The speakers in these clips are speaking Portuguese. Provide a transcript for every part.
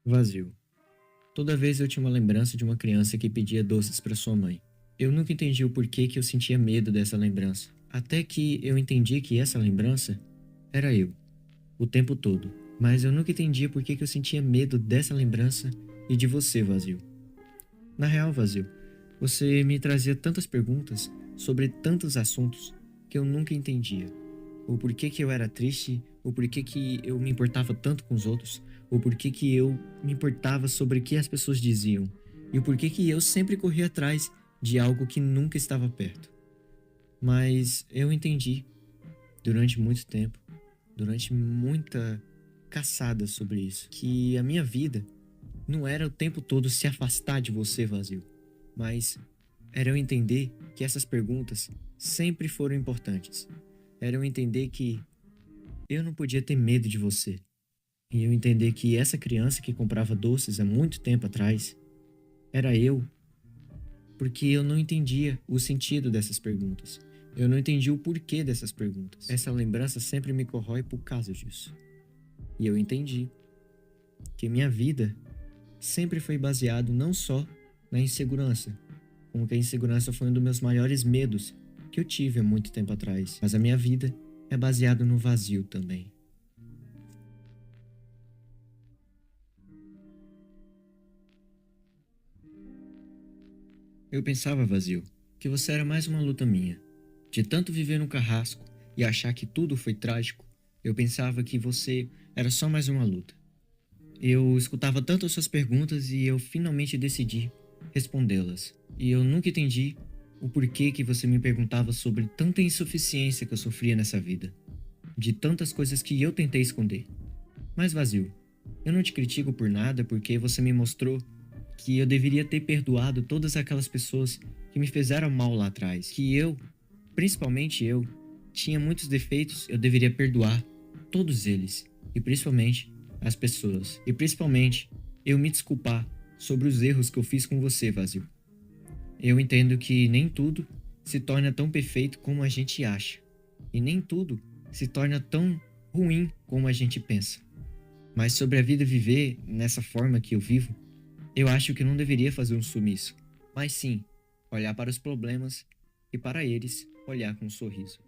Vazio. Toda vez eu tinha uma lembrança de uma criança que pedia doces para sua mãe. Eu nunca entendi o porquê que eu sentia medo dessa lembrança. Até que eu entendi que essa lembrança era eu, o tempo todo. Mas eu nunca entendia por que eu sentia medo dessa lembrança e de você, Vazio. Na real, Vazio, você me trazia tantas perguntas sobre tantos assuntos que eu nunca entendia. O porquê que eu era triste, o porquê que eu me importava tanto com os outros, o porquê que eu me importava sobre o que as pessoas diziam, e o porquê que eu sempre corria atrás de algo que nunca estava perto. Mas eu entendi, durante muito tempo, durante muita caçada sobre isso, que a minha vida não era o tempo todo se afastar de você, Vazio, mas era eu entender que essas perguntas sempre foram importantes. Era eu entender que eu não podia ter medo de você. E eu entender que essa criança que comprava doces há muito tempo atrás era eu, porque eu não entendia o sentido dessas perguntas. Eu não entendi o porquê dessas perguntas. Essa lembrança sempre me corrói por causa disso. E eu entendi que minha vida sempre foi baseado não só na insegurança, como que a insegurança foi um dos meus maiores medos que eu tive há muito tempo atrás, mas a minha vida é baseada no vazio também. Eu pensava, Vazio, que você era mais uma luta minha. De tanto viver no carrasco e achar que tudo foi trágico, eu pensava que você era só mais uma luta. Eu escutava tanto as suas perguntas e eu finalmente decidi respondê-las. E eu nunca entendi o porquê que você me perguntava sobre tanta insuficiência que eu sofria nessa vida, de tantas coisas que eu tentei esconder. Mas, Vazio, eu não te critico por nada porque você me mostrou que eu deveria ter perdoado todas aquelas pessoas que me fizeram mal lá atrás, que eu, principalmente eu, tinha muitos defeitos, eu deveria perdoar todos eles, e principalmente as pessoas, e principalmente eu me desculpar sobre os erros que eu fiz com você, Vazio. Eu entendo que nem tudo se torna tão perfeito como a gente acha, e nem tudo se torna tão ruim como a gente pensa. Mas sobre a vida viver nessa forma que eu vivo, eu acho que não deveria fazer um sumiço, mas sim olhar para os problemas e para eles olhar com um sorriso.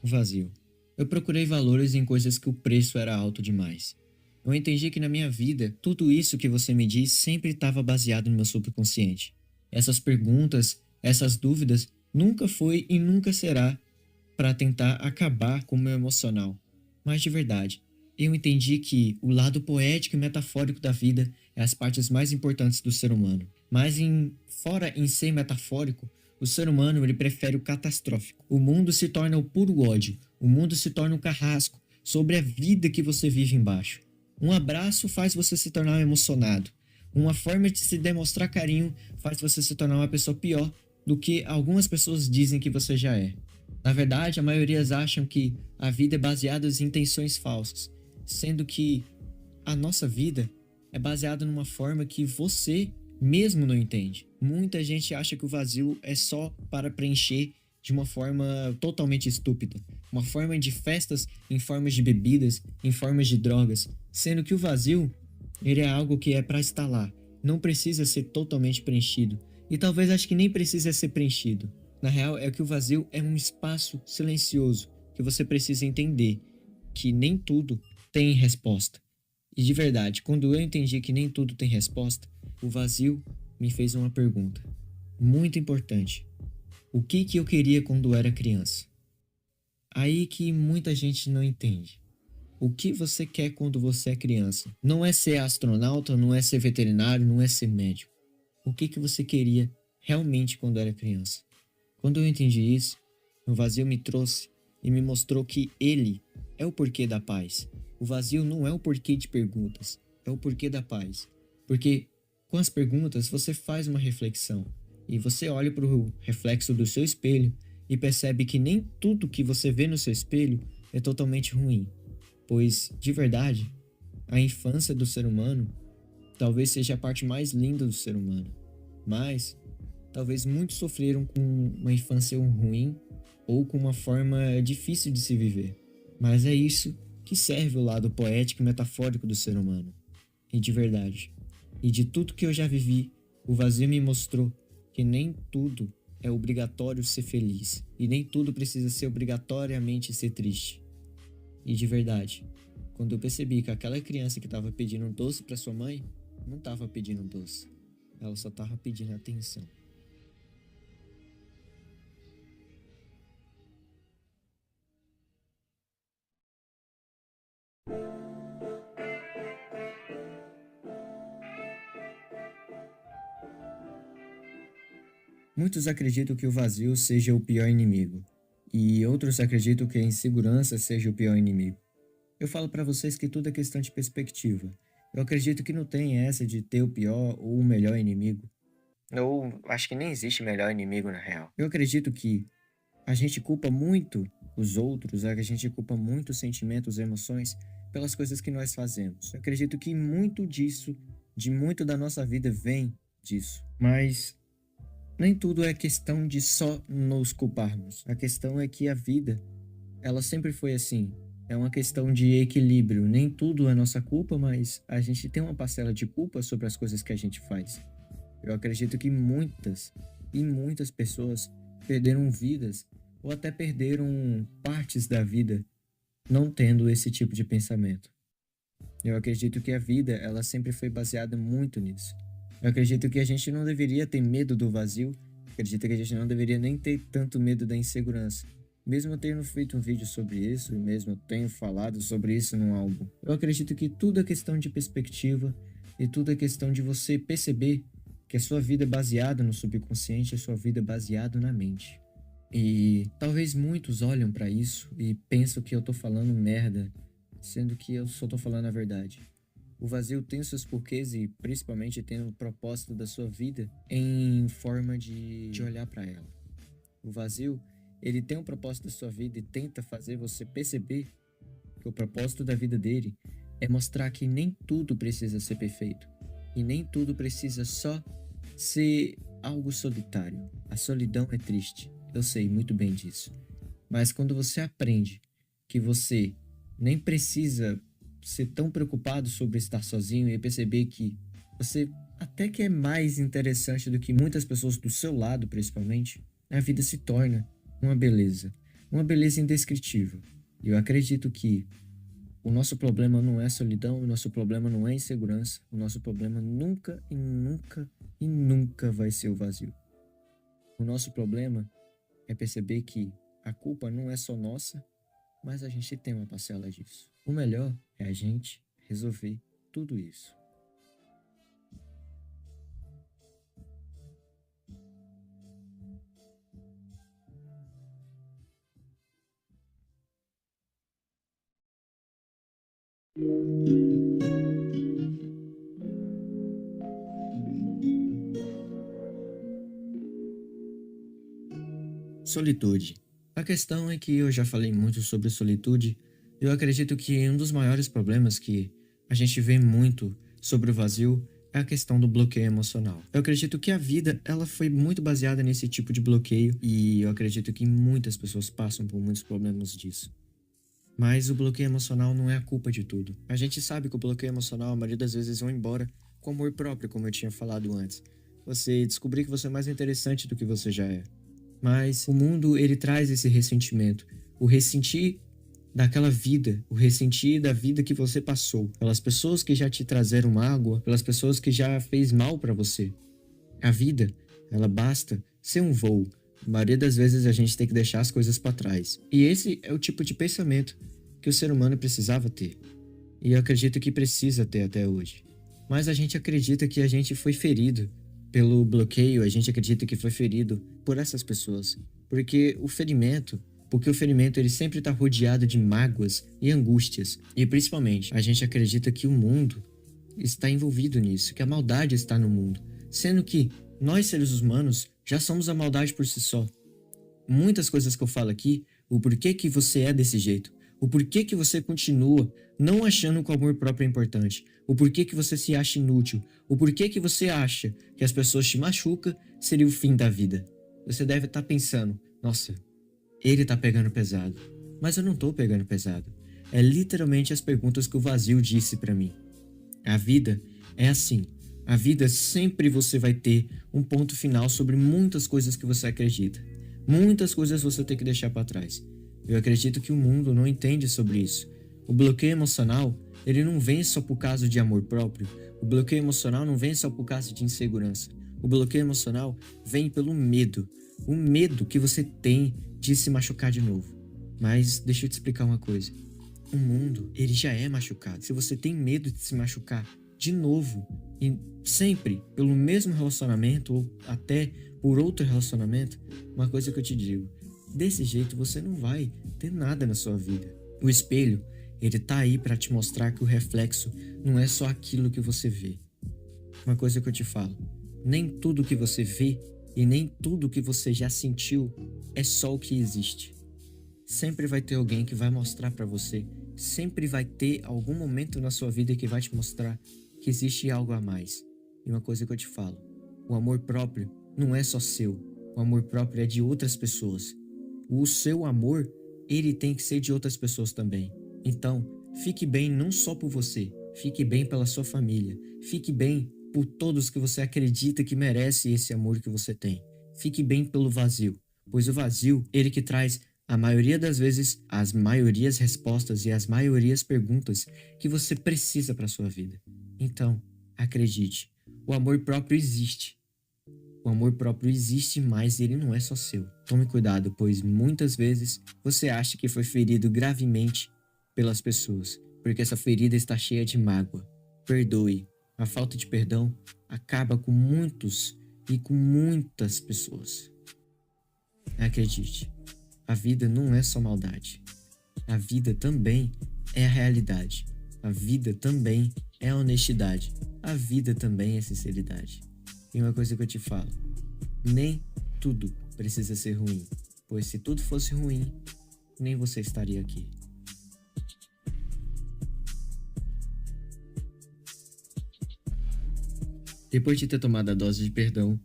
Vazio. Eu procurei valores em coisas que o preço era alto demais. Eu entendi que na minha vida, tudo isso que você me diz sempre estava baseado no meu subconsciente. Essas perguntas, essas dúvidas, nunca foi e nunca será para tentar acabar com o meu emocional. Mas de verdade, eu entendi que o lado poético e metafórico da vida é as partes mais importantes do ser humano. Mas fora em ser metafórico, o ser humano ele prefere o catastrófico. O mundo se torna o puro ódio. O mundo se torna um carrasco sobre a vida que você vive embaixo. Um abraço faz você se tornar um emocionado. Uma forma de se demonstrar carinho faz você se tornar uma pessoa pior do que algumas pessoas dizem que você já é. Na verdade, a maioria acham que a vida é baseada em intenções falsas, sendo que a nossa vida é baseada numa forma que você mesmo não entende. Muita gente acha que o vazio é só para preencher de uma forma totalmente estúpida, uma forma de festas em formas de bebidas, em formas de drogas, sendo que o vazio ele é algo que é para estar lá, não precisa ser totalmente preenchido, e talvez acho que nem precisa ser preenchido. Na real, é que o vazio é um espaço silencioso que você precisa entender que nem tudo tem resposta. E de verdade, quando eu entendi que nem tudo tem resposta, o vazio me fez uma pergunta muito importante. O que eu queria quando eu era criança? Aí que muita gente não entende. O que você quer quando você é criança? Não é ser astronauta, não é ser veterinário, não é ser médico. O que você queria realmente quando era criança? Quando eu entendi isso, o vazio me trouxe e me mostrou que ele é o porquê da paz. O vazio não é o porquê de perguntas, é o porquê da paz. Porque com as perguntas você faz uma reflexão. E você olha para o reflexo do seu espelho e percebe que nem tudo que você vê no seu espelho é totalmente ruim, pois, de verdade, a infância do ser humano talvez seja a parte mais linda do ser humano, mas talvez muitos sofreram com uma infância ruim ou com uma forma difícil de se viver. Mas é isso que serve o lado poético e metafórico do ser humano. E de verdade, e de tudo que eu já vivi, o vazio me mostrou que nem tudo é obrigatório ser feliz e nem tudo precisa ser obrigatoriamente ser triste. E de verdade, quando eu percebi que aquela criança que estava pedindo um doce para sua mãe não estava pedindo um doce, ela só estava pedindo atenção. Muitos acreditam que o vazio seja o pior inimigo, e outros acreditam que a insegurança seja o pior inimigo. Eu falo para vocês que tudo é questão de perspectiva. Eu acredito que não tem essa de ter o pior ou o melhor inimigo. Eu acho que nem existe melhor inimigo na real. Eu acredito que a gente culpa muito os outros, a gente culpa muito os sentimentos e emoções pelas coisas que nós fazemos. Eu acredito que muito disso, de muito da nossa vida vem disso. Mas nem tudo é questão de só nos culparmos. A questão é que a vida, ela sempre foi assim. É uma questão de equilíbrio. Nem tudo é nossa culpa, mas a gente tem uma parcela de culpa sobre as coisas que a gente faz. Eu acredito que muitas e muitas pessoas perderam vidas ou até perderam partes da vida não tendo esse tipo de pensamento. Eu acredito que a vida, ela sempre foi baseada muito nisso. Eu acredito que a gente não deveria ter medo do vazio. Acredito que a gente não deveria nem ter tanto medo da insegurança. Mesmo eu tendo feito um vídeo sobre isso, e mesmo eu tenho falado sobre isso num álbum, eu acredito que tudo é questão de perspectiva e tudo é questão de você perceber que a sua vida é baseada no subconsciente, a sua vida é baseada na mente. E talvez muitos olham pra isso e pensam que eu tô falando merda, sendo que eu só tô falando a verdade. O vazio tem os seus porquês e principalmente tem o propósito da sua vida em forma de olhar pra ela. O vazio, ele tem um propósito da sua vida e tenta fazer você perceber que o propósito da vida dele é mostrar que nem tudo precisa ser perfeito e nem tudo precisa só ser algo solitário. A solidão é triste, eu sei muito bem disso. Mas quando você aprende que você nem precisa ser tão preocupado sobre estar sozinho e perceber que você até que é mais interessante do que muitas pessoas do seu lado, principalmente, a vida se torna uma beleza indescritível. E eu acredito que o nosso problema não é solidão, o nosso problema não é insegurança, o nosso problema nunca e nunca e nunca vai ser o vazio. O nosso problema é perceber que a culpa não é só nossa, mas a gente tem uma parcela disso. O melhor é a gente resolver tudo isso. Solitude. A questão é que eu já falei muito sobre solitude. Eu acredito que um dos maiores problemas que a gente vê muito sobre o vazio é a questão do bloqueio emocional. Eu acredito que a vida, ela foi muito baseada nesse tipo de bloqueio e eu acredito que muitas pessoas passam por muitos problemas disso. Mas o bloqueio emocional não é a culpa de tudo. A gente sabe que o bloqueio emocional, a maioria das vezes, vai embora com amor próprio, como eu tinha falado antes. Você descobrir que você é mais interessante do que você já é. Mas o mundo, ele traz esse ressentimento. O ressentir daquela vida, o ressentir da vida que você passou, pelas pessoas que já te trazeram mágoa, pelas pessoas que já fez mal pra você. A vida, ela basta ser um voo. A maioria das vezes a gente tem que deixar as coisas pra trás. E esse é o tipo de pensamento que o ser humano precisava ter. E eu acredito que precisa ter até hoje. Mas a gente acredita que a gente foi ferido pelo bloqueio, a gente acredita que foi ferido por essas pessoas. Porque o ferimento ele sempre está rodeado de mágoas e angústias. E principalmente, a gente acredita que o mundo está envolvido nisso, que a maldade está no mundo. Sendo que nós, seres humanos, já somos a maldade por si só. Muitas coisas que eu falo aqui, o porquê que você é desse jeito, o porquê que você continua não achando que o amor próprio é importante, o porquê que você se acha inútil, o porquê que você acha que as pessoas te machucam seria o fim da vida. Você deve estar pensando, nossa, ele tá pegando pesado. Mas eu não tô pegando pesado. É literalmente as perguntas que o vazio disse pra mim. A vida é assim. A vida sempre você vai ter um ponto final sobre muitas coisas que você acredita. Muitas coisas você tem que deixar pra trás. Eu acredito que o mundo não entende sobre isso. O bloqueio emocional, ele não vem só por causa de amor próprio. O bloqueio emocional não vem só por causa de insegurança. O bloqueio emocional vem pelo medo. O medo que você tem de se machucar de novo. Mas deixa eu te explicar uma coisa. O mundo, ele já é machucado. Se você tem medo de se machucar de novo, e sempre pelo mesmo relacionamento ou até por outro relacionamento, uma coisa que eu te digo, desse jeito você não vai ter nada na sua vida. O espelho, ele tá aí para te mostrar que o reflexo não é só aquilo que você vê. Uma coisa que eu te falo, nem tudo que você vê e nem tudo que você já sentiu é só o que existe. Sempre vai ter alguém que vai mostrar pra você, sempre vai ter algum momento na sua vida que vai te mostrar que existe algo a mais. E uma coisa que eu te falo, o amor próprio não é só seu, o amor próprio é de outras pessoas. O seu amor, ele tem que ser de outras pessoas também. Então, fique bem não só por você, fique bem pela sua família, fique bem por todos que você acredita que merece esse amor que você tem. Fique bem pelo vazio, pois o vazio, ele que traz a maioria das vezes, as maiorias respostas e as maiorias perguntas que você precisa para sua vida. Então, acredite, o amor próprio existe. O amor próprio existe, mas ele não é só seu. Tome cuidado, pois muitas vezes você acha que foi ferido gravemente pelas pessoas, porque essa ferida está cheia de mágoa. Perdoe. A falta de perdão acaba com muitos e com muitas pessoas. Acredite. A vida não é só maldade. A vida também é a realidade. A vida também é a honestidade. A vida também é sinceridade. E uma coisa que eu te falo, nem tudo precisa ser ruim, pois se tudo fosse ruim, nem você estaria aqui. Depois de ter tomado a dose de perdão,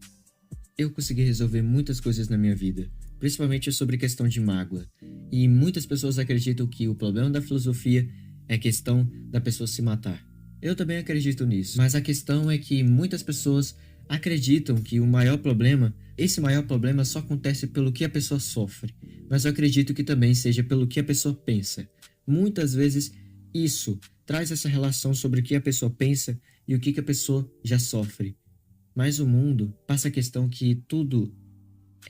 eu consegui resolver muitas coisas na minha vida, principalmente sobre questão de mágoa. E muitas pessoas acreditam que o problema da filosofia é questão da pessoa se matar. Eu também acredito nisso, mas a questão é que muitas pessoas acreditam que esse maior problema só acontece pelo que a pessoa sofre, mas eu acredito que também seja pelo que a pessoa pensa. Muitas vezes isso traz essa relação sobre o que a pessoa pensa e o que a pessoa já sofre. Mas o mundo passa a questão que tudo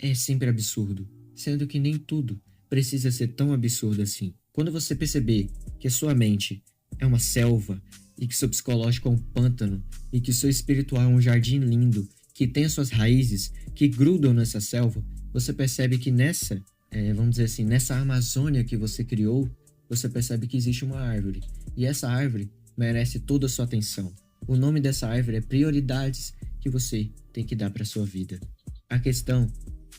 é sempre absurdo, sendo que nem tudo precisa ser tão absurdo assim. Quando você perceber que a sua mente é uma selva e que seu psicológico é um pântano e que seu espiritual é um jardim lindo, que tem suas raízes que grudam nessa selva, você percebe que vamos dizer assim, nessa Amazônia que você criou, você percebe que existe uma árvore e essa árvore merece toda a sua atenção. O nome dessa árvore é prioridades que você tem que dar para sua vida. A questão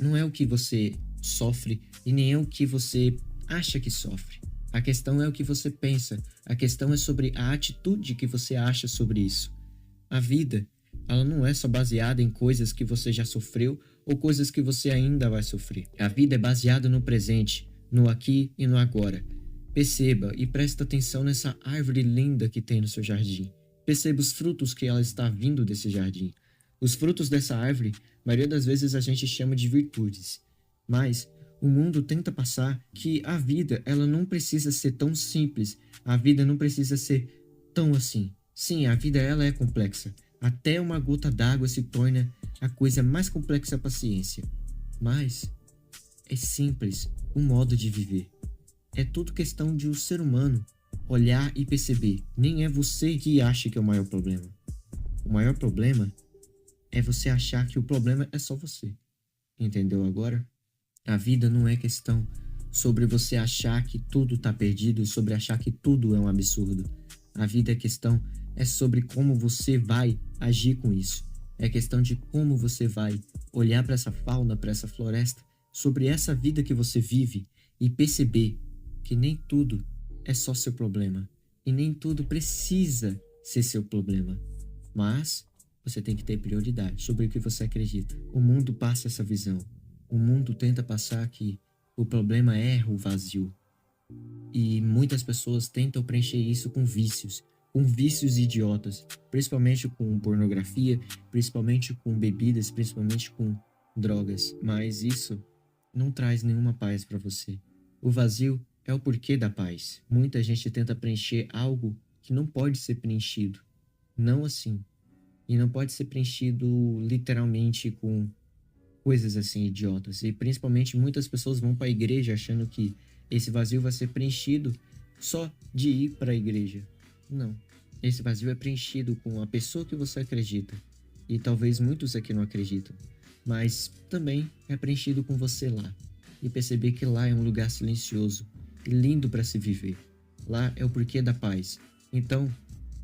não é o que você sofre e nem é o que você acha que sofre. A questão é o que você pensa. A questão é sobre a atitude que você acha sobre isso. A vida, ela não é só baseada em coisas que você já sofreu ou coisas que você ainda vai sofrer. A vida é baseada no presente, no aqui e no agora. Perceba e presta atenção nessa árvore linda que tem no seu jardim. Perceba os frutos que ela está vindo desse jardim. Os frutos dessa árvore, a maioria das vezes a gente chama de virtudes. Mas o mundo tenta passar que a vida, ela não precisa ser tão simples. A vida não precisa ser tão assim. Sim, a vida ela é complexa. Até uma gota d'água se torna a coisa mais complexa para a ciência. Mas é simples o modo de viver. É tudo questão de o ser humano olhar e perceber. Nem é você que acha que é o maior problema. O maior problema é você achar que o problema é só você. Entendeu agora? A vida não é questão sobre você achar que tudo tá perdido, sobre achar que tudo é um absurdo. A vida é sobre como você vai agir com isso. É questão de como você vai olhar para essa fauna, para essa floresta, sobre essa vida que você vive e perceber que nem tudo é só seu problema e nem tudo precisa ser seu problema. Mas você tem que ter prioridade sobre o que você acredita. O mundo passa essa visão. O mundo tenta passar que o problema é o vazio. E muitas pessoas tentam preencher isso com vícios idiotas, principalmente com pornografia, principalmente com bebidas, principalmente com drogas. Mas isso não traz nenhuma paz para você. O vazio é o porquê da paz. Muita gente tenta preencher algo que não pode ser preenchido. Não assim. E não pode ser preenchido literalmente com coisas assim idiotas. E principalmente muitas pessoas vão para a igreja achando que esse vazio vai ser preenchido só de ir para a igreja. Não. Esse vazio é preenchido com a pessoa que você acredita. E talvez muitos aqui não acreditam. Mas também é preenchido com você lá. E perceber que lá é um lugar silencioso e lindo para se viver. Lá é o porquê da paz. Então,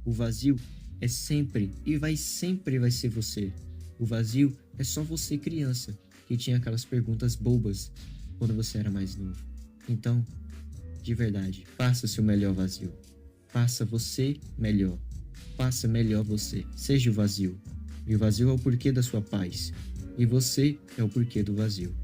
o vazio é sempre e sempre vai ser você. O vazio é só você, criança, que tinha aquelas perguntas bobas quando você era mais novo. Então, de verdade, faça o seu melhor vazio. Faça você melhor. Faça melhor você. Seja o vazio. E o vazio é o porquê da sua paz. E você é o porquê do vazio.